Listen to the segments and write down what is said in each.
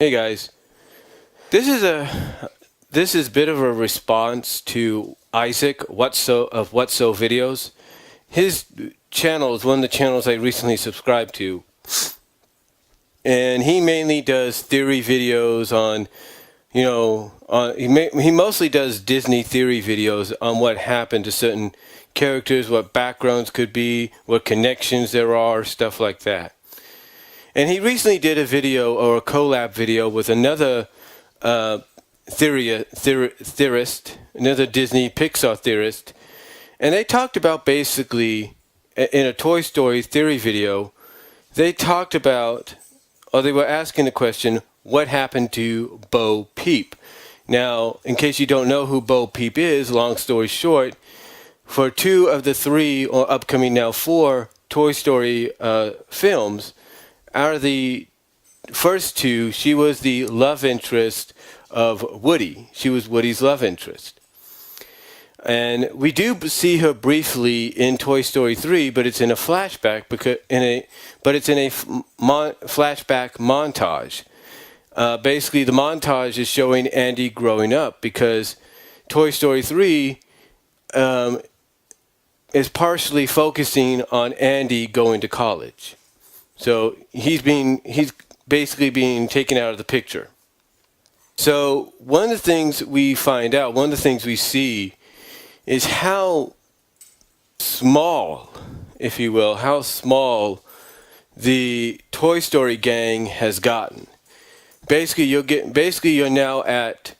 Hey guys, this is a bit of a response to Isaac Wotso of Wotso videos. His channel is one of the channels I recently subscribed to, and he mainly does theory videos on, he mostly does Disney theory videos on what happened to certain characters, what backgrounds could be, what connections there are, stuff like that. And he recently did a video, or a collab video, with another theorist, another Disney Pixar theorist. And they talked about, basically, in a Toy Story theory video, they talked about, or they were asking the question, what happened to Bo Peep? Now, in case you don't know who Bo Peep is, long story short, for 2 of the 3, or upcoming now 4, Toy Story films, out of the first 2, she was the love interest of Woody. She was Woody's love interest. And we do see her briefly in Toy Story 3, but it's in a flashback, flashback montage. Basically, the montage is showing Andy growing up, because Toy Story 3 is partially focusing on Andy going to college. So he's basically being taken out of the picture. So one of the things we find out, one of the things we see, is how small, if you will, how small the Toy Story gang has gotten. Basically, you're now at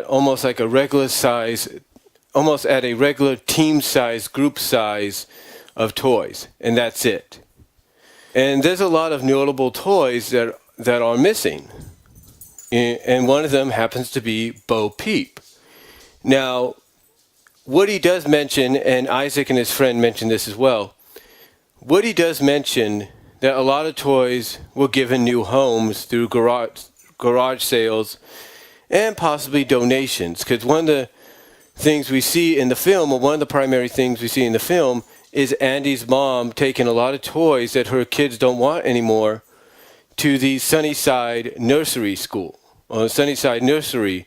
almost like a regular size, almost at a regular team size, group size of toys, and that's it. And there's a lot of notable toys that are missing. And one of them happens to be Bo Peep. Now, Woody does mention, and Isaac and his friend mentioned this as well, Woody does mention that a lot of toys were given new homes through garage sales and possibly donations. Because one of the things we see in the film, or one of the primary things we see in the film, is Andy's mom taking a lot of toys that her kids don't want anymore to the Sunnyside Nursery School, or Sunnyside Nursery,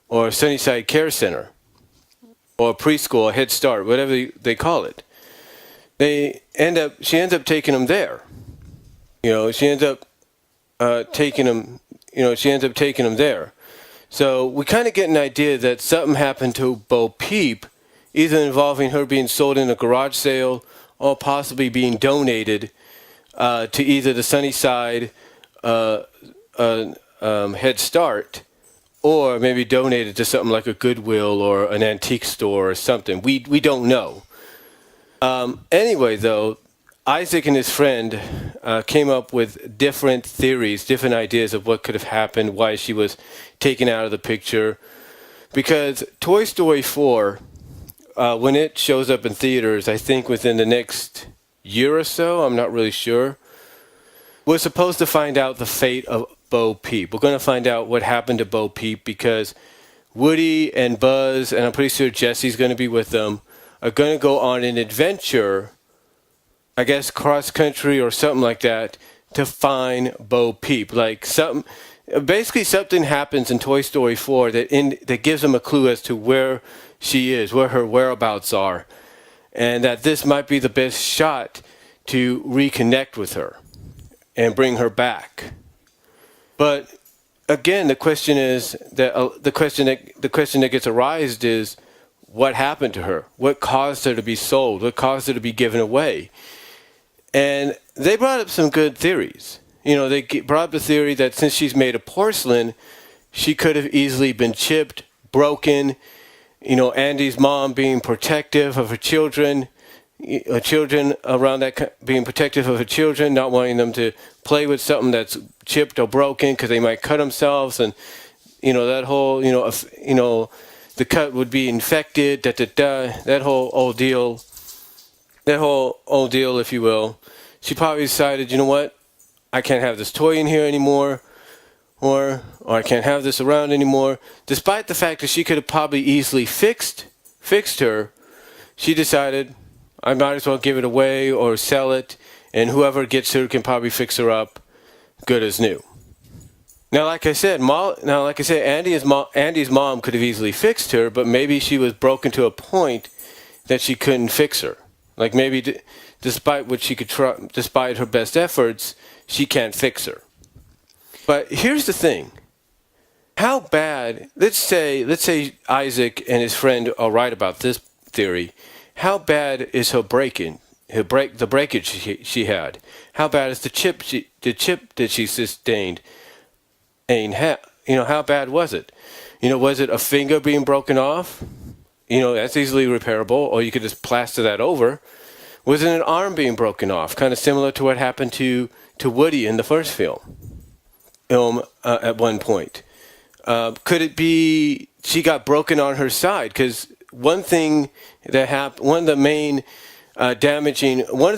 or Sunnyside Care Center, or preschool, or Head Start, whatever they call it. She ends up taking them there. She ends up taking them there. So we kind of get an idea that something happened to Bo Peep, either involving her being sold in a garage sale or possibly being donated to either the Sunnyside Head Start, or maybe donated to something like a Goodwill or an antique store or something. We don't know. Anyway, though, Isaac and his friend came up with different theories, different ideas of what could have happened, why she was taken out of the picture. Because Toy Story 4, when it shows up in theaters, I think within the next year or so, I'm not really sure, we're supposed to find out the fate of Bo Peep. We're going to find out what happened to Bo Peep, because Woody and Buzz, and I'm pretty sure Jesse's going to be with them, are going to go on an adventure, I guess cross-country or something like that, to find Bo Peep. Basically something happens in Toy Story 4 that gives them a clue as to where she is, where her whereabouts are, and that this might be the best shot to reconnect with her and bring her back. But again, the question that gets arised is, what happened to her? What caused her to be sold? What caused her to be given away? And they brought up some good theories. They brought up the theory that since she's made of porcelain, she could have easily been chipped, broken. Andy's mom being protective of her children, around that, being protective of her children, not wanting them to play with something that's chipped or broken because they might cut themselves, and that whole the cut would be infected, that whole ordeal, if you will. She probably decided, you know what, I can't have this toy in here anymore, or I can't have this around anymore. Despite the fact that she could have probably easily fixed her, she decided, I might as well give it away or sell it, and whoever gets her can probably fix her up good as new. Andy's mom could have easily fixed her, but maybe she was broken to a point that she couldn't fix her. Like maybe despite what she could try, despite her best efforts, she can't fix her. But here's the thing. How bad, let's say Isaac and his friend are right about this theory. How bad is the breakage she had? How bad is the chip that she sustained? How bad was it? Was it a finger being broken off? That's easily repairable, or you could just plaster that over. Was it an arm being broken off? Kind of similar to what happened to Woody in the first film at one point. Could it be she got broken on her side? Because one thing that happened, one of the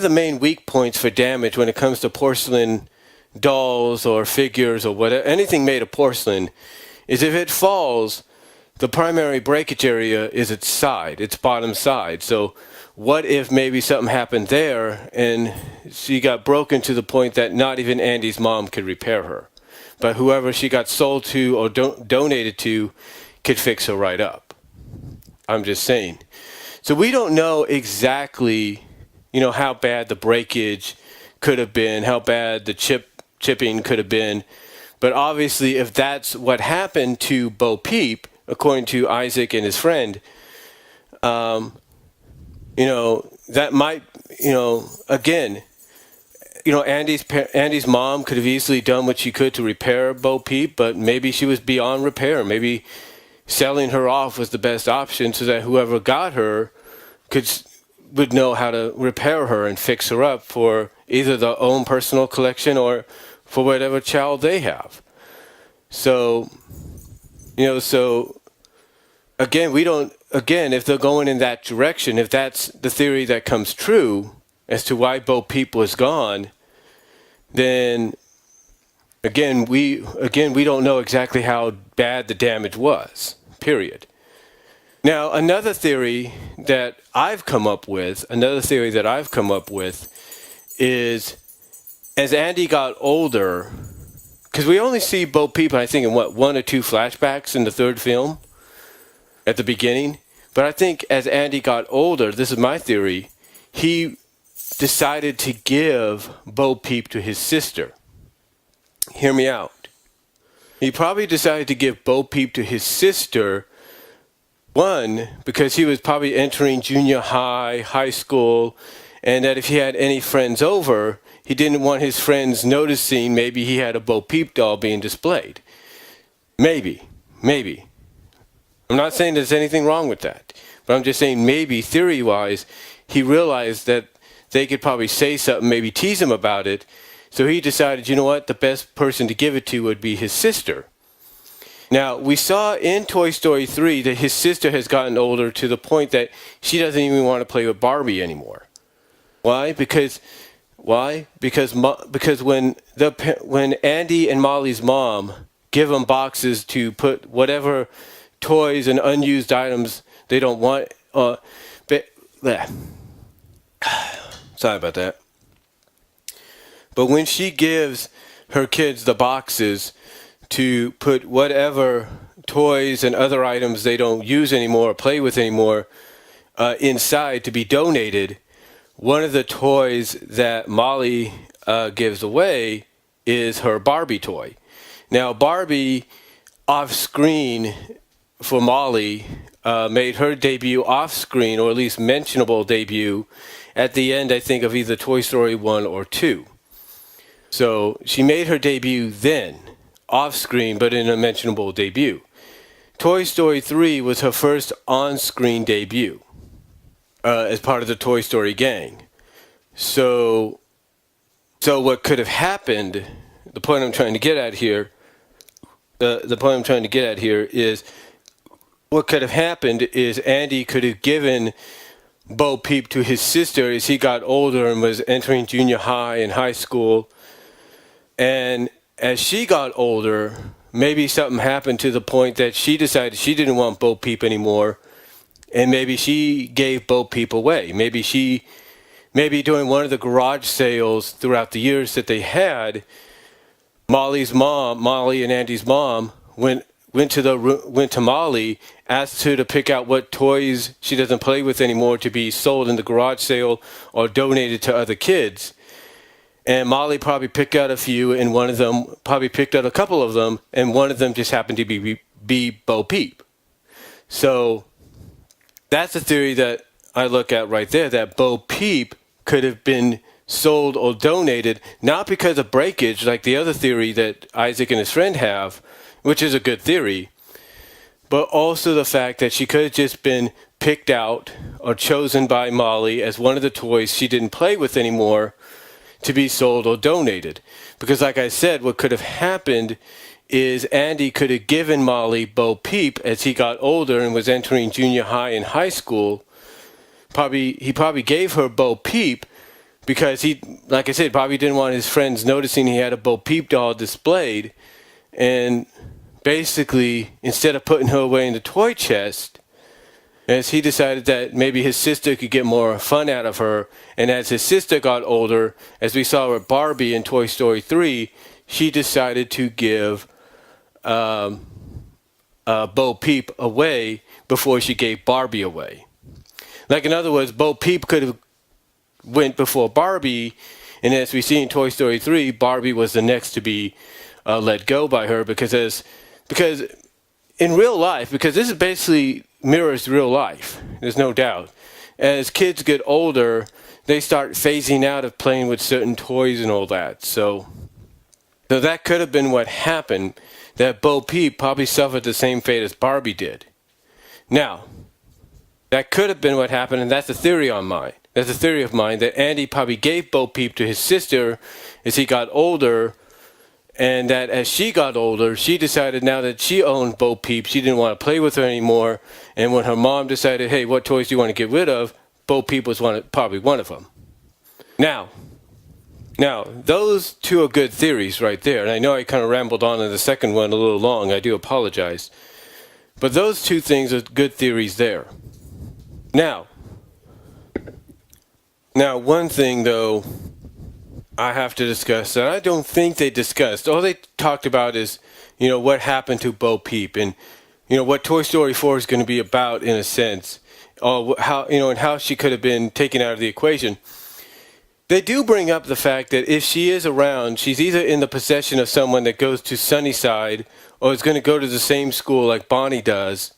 main weak points for damage when it comes to porcelain dolls or figures or whatever, anything made of porcelain, is if it falls, the primary breakage area is its side, its bottom side. So what if maybe something happened there and she got broken to the point that not even Andy's mom could repair her? But whoever she got sold to or donated to could fix her right up. I'm just saying. So we don't know exactly, how bad the breakage could have been, how bad the chipping could have been. But obviously, if that's what happened to Bo Peep, according to Isaac and his friend, that might, again, Andy's mom could have easily done what she could to repair Bo Peep, but maybe she was beyond repair. Maybe selling her off was the best option so that whoever got her would know how to repair her and fix her up for either their own personal collection or for whatever child they have. So, again, if they're going in that direction, if that's the theory that comes true as to why Bo Peep was gone, then we don't know exactly how bad the damage was, period. Now, another theory that I've come up with is as Andy got older, because we only see Bo Peep, I think, in one or two flashbacks in the third film at the beginning. But I think as Andy got older, this is my theory, he decided to give Bo Peep to his sister. Hear me out. He probably decided to give Bo Peep to his sister, one, because he was probably entering junior high school, and that if he had any friends over, he didn't want his friends noticing maybe he had a Bo Peep doll being displayed. Maybe. I'm not saying there's anything wrong with that, but I'm just saying maybe theory-wise, he realized that they could probably say something, maybe tease him about it, so he decided, the best person to give it to would be his sister. Now, we saw in Toy Story 3 that his sister has gotten older to the point that she doesn't even want to play with Barbie anymore. Why? Because when Andy and Molly's mom give them boxes to put whatever toys and unused items they don't want, sorry about that. But when she gives her kids the boxes to put whatever toys and other items they don't use anymore or play with anymore inside to be donated, one of the toys that Molly gives away is her Barbie toy. Now, Barbie off-screen for Molly made her debut off-screen, or at least mentionable debut, at the end, I think, of either Toy Story 1 or 2. So she made her debut then, off-screen, but in a mentionable debut. Toy Story 3 was her first on-screen debut as part of the Toy Story gang. So what could have happened, the point I'm trying to get at here is what could have happened is Andy could have given Bo Peep to his sister as he got older and was entering junior high and high school. And as she got older, maybe something happened to the point that she decided she didn't want Bo Peep anymore, and maybe she gave Bo Peep away. Maybe during one of the garage sales throughout the years that they had, Molly and Andy's mom, went to Molly, asked her to pick out what toys she doesn't play with anymore to be sold in the garage sale or donated to other kids. And Molly probably picked out a few, and one of them probably picked out a couple of them, and one of them just happened to be Bo Peep. So that's the theory that I look at right there, that Bo Peep could have been sold or donated, not because of breakage like the other theory that Isaac and his friend have, which is a good theory, but also the fact that she could have just been picked out or chosen by Molly as one of the toys she didn't play with anymore to be sold or donated. Because like I said, what could have happened is Andy could have given Molly Bo Peep as he got older and was entering junior high and high school. He probably gave her Bo Peep because he, like I said, probably didn't want his friends noticing he had a Bo Peep doll displayed. And basically, instead of putting her away in the toy chest, as he decided that maybe his sister could get more fun out of her, and as his sister got older, as we saw with Barbie in Toy Story 3, she decided to give Bo Peep away before she gave Barbie away. Like, in other words, Bo Peep could have went before Barbie, and as we see in Toy Story 3, Barbie was the next to be let go by her because in real life, because this is basically mirrors real life, there's no doubt. As kids get older, they start phasing out of playing with certain toys and all that. So that could have been what happened, that Bo Peep probably suffered the same fate as Barbie did. Now, that could have been what happened, and that's a theory of mine. That's a theory of mine, that Andy probably gave Bo Peep to his sister as he got older, and that as she got older, she decided now that she owned Bo Peep, she didn't want to play with her anymore. And when her mom decided, hey, what toys do you want to get rid of? Bo Peep was probably one of them. Now, those two are good theories right there. And I know I kind of rambled on in the second one a little long. I do apologize. But those two things are good theories there. Now, one thing, though, I have to discuss that I don't think they discussed. All they talked about is, what happened to Bo Peep and, what Toy Story 4 is going to be about in a sense, or how, and how she could have been taken out of the equation. They do bring up the fact that if she is around, she's either in the possession of someone that goes to Sunnyside or is going to go to the same school like Bonnie does,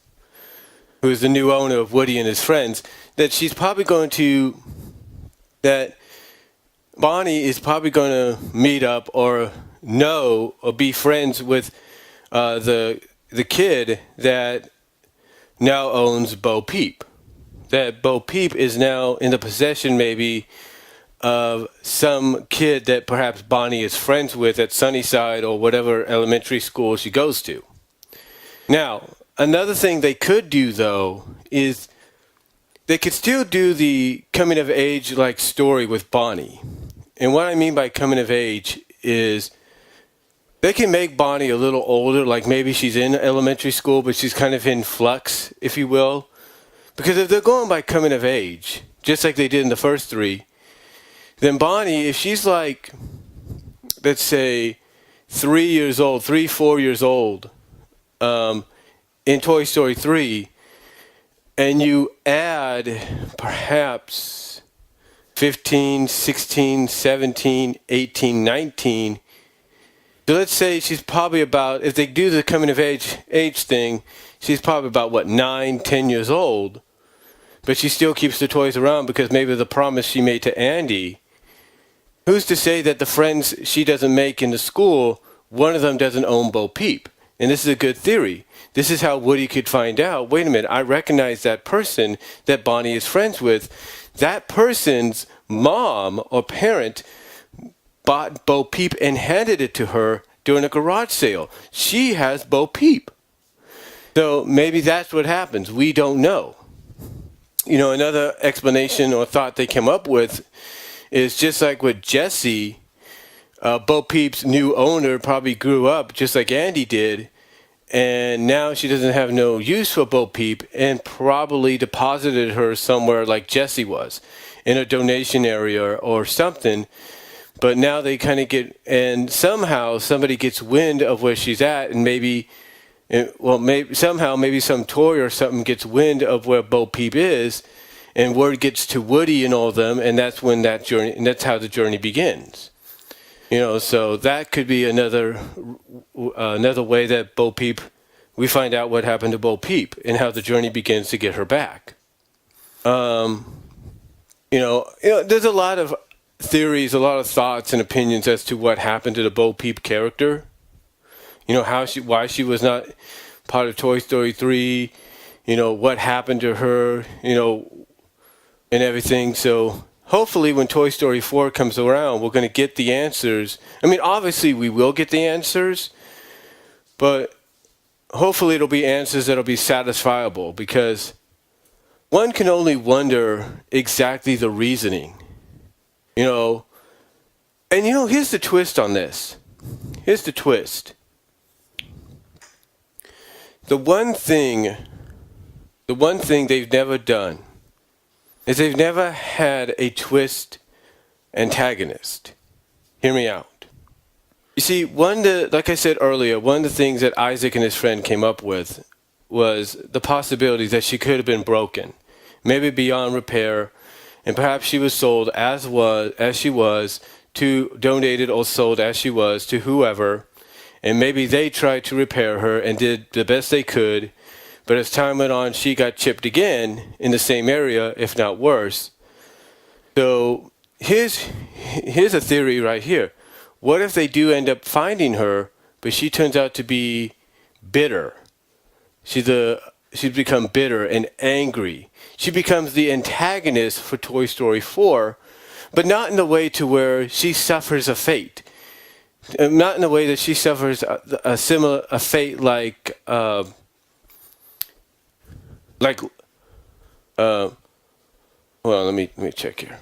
who is the new owner of Woody and his friends, that she's probably going to, that Bonnie is probably going to meet up or know or be friends with the kid that now owns Bo Peep. That Bo Peep is now in the possession maybe of some kid that perhaps Bonnie is friends with at Sunnyside or whatever elementary school she goes to. Now, another thing they could do, though, is they could still do the coming of age like story with Bonnie. And what I mean by coming of age is they can make Bonnie a little older, like maybe she's in elementary school, but she's kind of in flux, if you will. Because if they're going by coming of age, just like they did in the first three, then Bonnie, if she's like, let's say, 4 years old, in Toy Story 3, and you add perhaps 15, 16, 17, 18, 19. So let's say she's probably about, if they do the coming of age thing, she's probably about, 9, 10 years old. But she still keeps the toys around because maybe the promise she made to Andy. Who's to say that the friends she doesn't make in the school, one of them doesn't own Bo Peep? And this is a good theory. This is how Woody could find out, wait a minute, I recognize that person that Bonnie is friends with. That person's mom or parent bought Bo Peep and handed it to her during a garage sale. She has Bo Peep. So maybe that's what happens. We don't know. Another explanation or thought they came up with is just like with Jessie, Bo Peep's new owner probably grew up just like Andy did, and now she doesn't have no use for Bo Peep and probably deposited her somewhere like Jessie was, in a donation area or something. But now they kind of and somehow somebody gets wind of where she's at, and maybe some toy or something gets wind of where Bo Peep is, and word gets to Woody and all of them, and that's when that's how the journey begins. So that could be another way that Bo Peep, we find out what happened to Bo Peep and how the journey begins to get her back. There's a lot of theories, a lot of thoughts and opinions as to what happened to the Bo Peep character. Why she was not part of Toy Story 3, what happened to her, and everything. So hopefully when Toy Story 4 comes around, we're going to get the answers. I mean, obviously we will get the answers, but hopefully it'll be answers that'll be satisfiable, because one can only wonder exactly the reasoning. And here's the twist on this. Here's the twist. The one thing they've never done is they've never had a twist antagonist. Hear me out. You see, like I said earlier, one of the things that Isaac and his friend came up with was the possibility that she could have been broken, maybe beyond repair, and perhaps she was sold as she was, donated or sold as she was to whoever, and maybe they tried to repair her and did the best they could, but as time went on, she got chipped again in the same area, if not worse. So here's a theory right here. What if they do end up finding her, but she turns out to be bitter? She's become bitter and angry. She becomes the antagonist for Toy Story 4, but not in the way to where she suffers a fate. Not in the way that she suffers a fate like hold on, let me check here.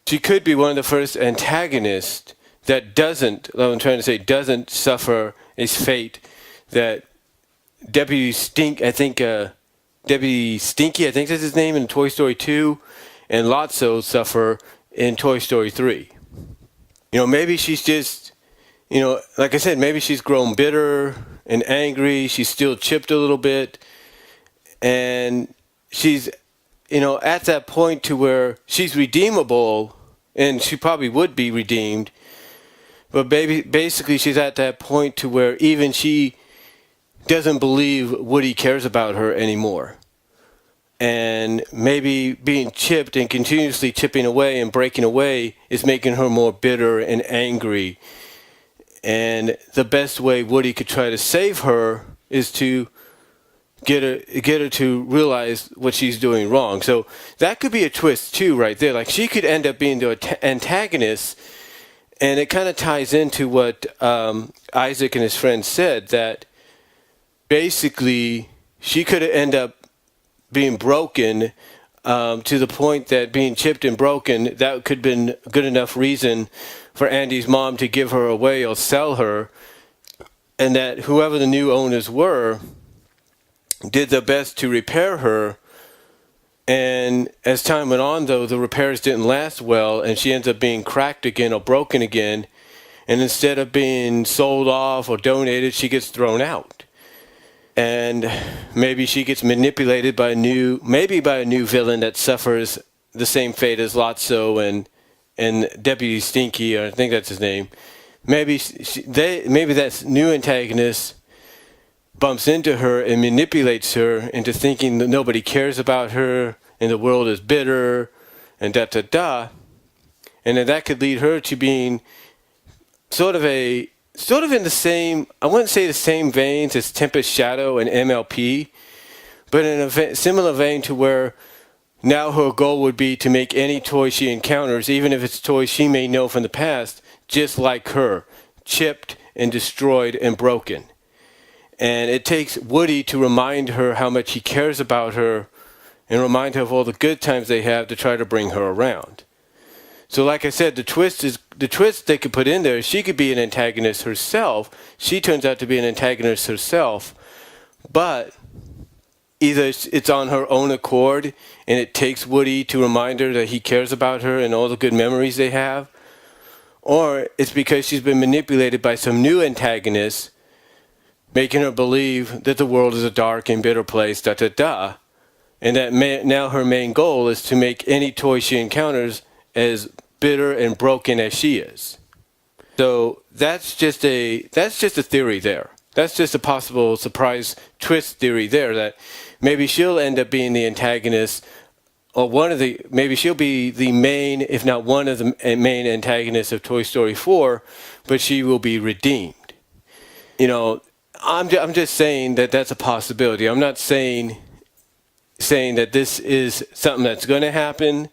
She could be one of the first antagonists that doesn't suffer a fate that Deputy Stinky, I think that's his name in Toy Story 2, and Wotso suffer in Toy Story 3. Maybe she's just, like I said, maybe she's grown bitter and angry. She's still chipped a little bit, and she's, at that point to where she's redeemable, and she probably would be redeemed. But basically, she's at that point to where even she doesn't believe Woody cares about her anymore. And maybe being chipped and continuously chipping away and breaking away is making her more bitter and angry. And the best way Woody could try to save her is to get her to realize what she's doing wrong. So that could be a twist too, right there. Like, she could end up being the antagonist, and it kind of ties into what Isaac and his friend said, that basically she could end up being broken to the point that being chipped and broken, that could have been good enough reason for Andy's mom to give her away or sell her, and that whoever the new owners were did their best to repair her. And as time went on, though, the repairs didn't last well, and she ends up being cracked again or broken again, and instead of being sold off or donated, she gets thrown out. And maybe she gets manipulated by a new villain that suffers the same fate as Wotso and Deputy Stinky, or I think that's his name. Maybe that new antagonist bumps into her and manipulates her into thinking that nobody cares about her and the world is bitter and da-da-da. And then that could lead her to being sort of in the same, I wouldn't say the same veins as Tempest Shadow and MLP, but in a similar vein to where now her goal would be to make any toy she encounters, even if it's toys she may know from the past, just like her, chipped and destroyed and broken. And it takes Woody to remind her how much he cares about her and remind her of all the good times they have to try to bring her around. So like I said, the twist they could put in there, she could be an antagonist herself. She turns out to be an antagonist herself. But either it's on her own accord and it takes Woody to remind her that he cares about her and all the good memories they have, or it's because she's been manipulated by some new antagonist, making her believe that the world is a dark and bitter place, and that now her main goal is to make any toy she encounters as bitter and broken as she is. So that's just a theory there. That's just a possible surprise twist theory there, that maybe she'll end up being the antagonist, or maybe she'll be the main, if not one of the main antagonists of Toy Story 4, but she will be redeemed. I'm just saying that that's a possibility. I'm not saying that this is something that's going to happen,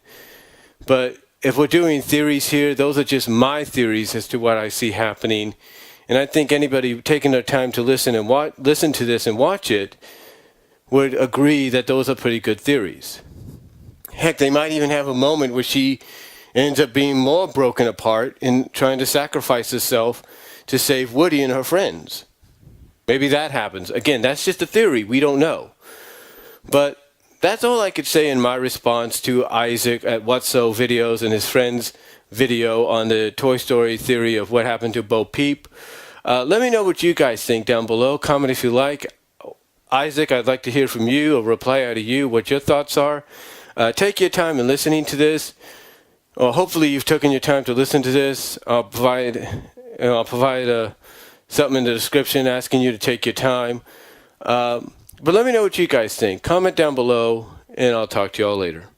but if we're doing theories here, those are just my theories as to what I see happening. And I think anybody taking their time to listen to this and watch it would agree that those are pretty good theories. Heck, they might even have a moment where she ends up being more broken apart and trying to sacrifice herself to save Woody and her friends. Maybe that happens. Again, that's just a theory. We don't know. But that's all I could say in my response to Isaac at Wotso videos and his friend's video on the Toy Story theory of what happened to Bo Peep. Let me know what you guys think down below. Comment if you like. Isaac, I'd like to hear from you, a reply out of you, what your thoughts are. Take your time in listening to this. Or hopefully you've taken your time to listen to this. I'll provide something in the description asking you to take your time. But let me know what you guys think. Comment down below, and I'll talk to you all later.